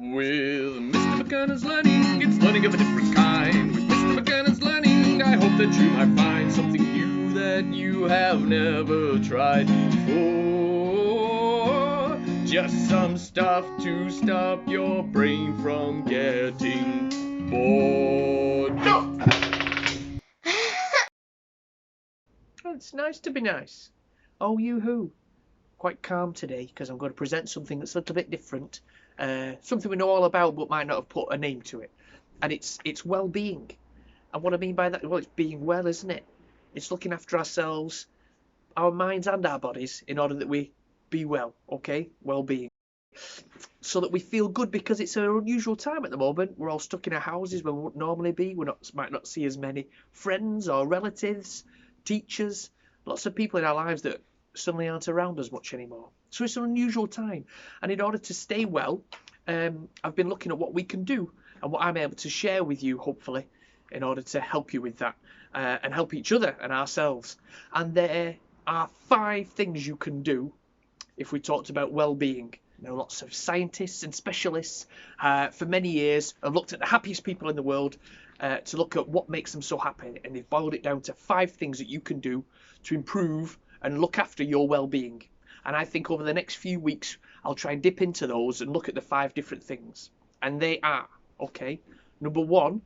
With Mr. McGannon's Learning, it's learning of a different kind. With Mr. McGannon's Learning, I hope that you might find something new that you have never tried before. Just some stuff to stop your brain from getting bored. No! Oh, it's nice to be nice. Oh, you-hoo. Quite calm today because I'm going to present something that's a little bit different. Something we know all about but might not have put a name to it. And it's well-being. And what I mean by that, well, it's being well, isn't it? It's looking after ourselves, our minds and our bodies in order that we be well, okay? Well-being. So that we feel good, because it's an unusual time at the moment. We're all stuck in our houses where we wouldn't normally be. Might not see as many friends or relatives, teachers, lots of people in our lives that suddenly aren't around as much anymore. So it's an unusual time, and in order to stay well, I've been looking at what we can do and what I'm able to share with you, hopefully, in order to help you with that, and help each other and ourselves. And there are 5 things you can do if we talked about well-being. Now, lots of scientists and specialists for many years have looked at the happiest people in the world to look at what makes them so happy, and they've boiled it down to 5 things that you can do to improve and look after your well-being. And I think over the next few weeks I'll try and dip into those and look at the 5 different things. And they are, okay, number 1,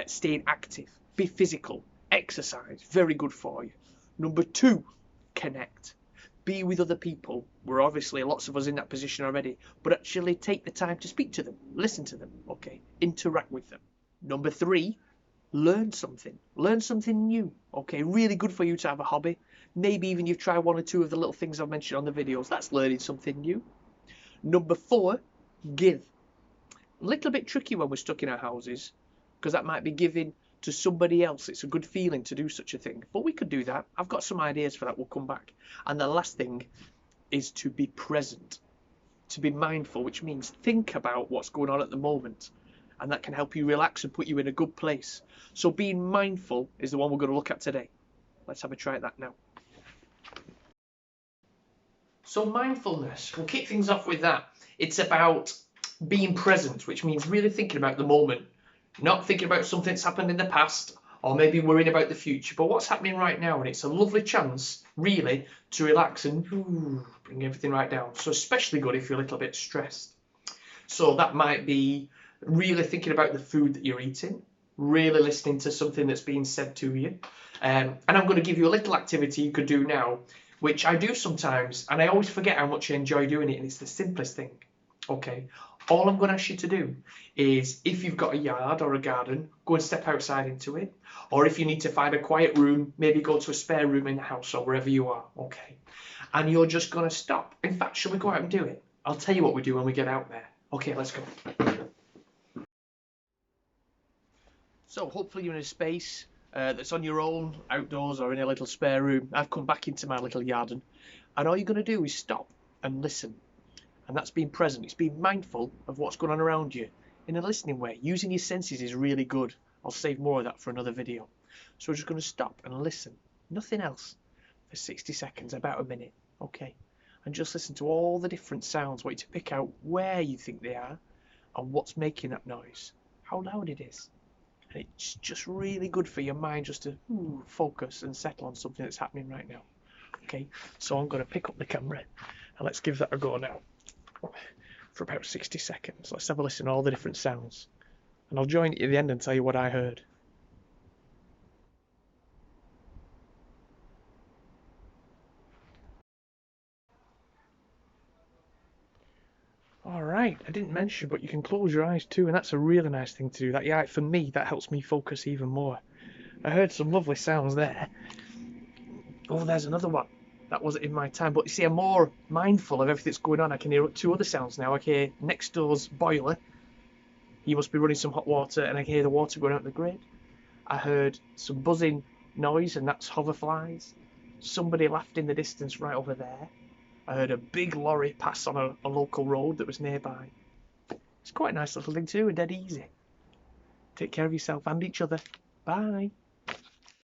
staying active, be physical, exercise, very good for you. Number 2, connect, be with other people. We're obviously lots of us in that position already, but actually take the time to speak to them, listen to them, okay, interact with them. Number 3, learn something new, okay, really good for you to have a hobby. Maybe even you've tried 1 or 2 of the little things I've mentioned on the videos. That's learning something new. Number 4, give. A little bit tricky when we're stuck in our houses, because that might be giving to somebody else. It's a good feeling to do such a thing, but we could do that. I've got some ideas for that. We'll come back. And the last thing is to be present, to be mindful, which means think about what's going on at the moment, and that can help you relax and put you in a good place. So being mindful is the one we're going to look at today. Let's have a try at that now. So mindfulness, we'll kick things off with that. It's about being present, which means really thinking about the moment, not thinking about something that's happened in the past or maybe worrying about the future, but what's happening right now. And it's a lovely chance, really, to relax and bring everything right down. So especially good if you're a little bit stressed. So that might be really thinking about the food that you're eating, really listening to something that's being said to you. And I'm going to give you a little activity you could do now, which I do sometimes, and I always forget how much I enjoy doing it, and it's the simplest thing, okay? All I'm going to ask you to do is, if you've got a yard or a garden, go and step outside into it. Or if you need to find a quiet room, maybe go to a spare room in the house or wherever you are, okay? And you're just going to stop. In fact, shall we go out and do it? I'll tell you what we do when we get out there. Okay, let's go. So hopefully you're in a space that's on your own, outdoors or in a little spare room. I've come back into my little garden, and all you're going to do is stop and listen. And that's being present. It's being mindful of what's going on around you in a listening way. Using your senses is really good. I'll save more of that for another video. So we're just going to stop and listen. Nothing else for 60 seconds, about a minute. Okay. And just listen to all the different sounds. I want you to pick out where you think they are and what's making that noise, how loud it is. And it's just really good for your mind just to focus and settle on something that's happening right now. Okay, so I'm going to pick up the camera and let's give that a go now for about 60 seconds. Let's have a listen to all the different sounds, and I'll join you at the end and tell you what I heard. Alright, I didn't mention, but you can close your eyes too, and that's a really nice thing to do. That, yeah, for me, that helps me focus even more. I heard some lovely sounds there. Oh, there's another one. That wasn't in my time, but you see, I'm more mindful of everything that's going on. I can hear 2 other sounds now. I can hear next door's boiler. He must be running some hot water, and I can hear the water going out the grid. I heard some buzzing noise, and that's hoverflies. Somebody laughed in the distance right over there. I heard a big lorry pass on a local road that was nearby. It's quite a nice little thing to do and dead easy. Take care of yourself and each other. Bye.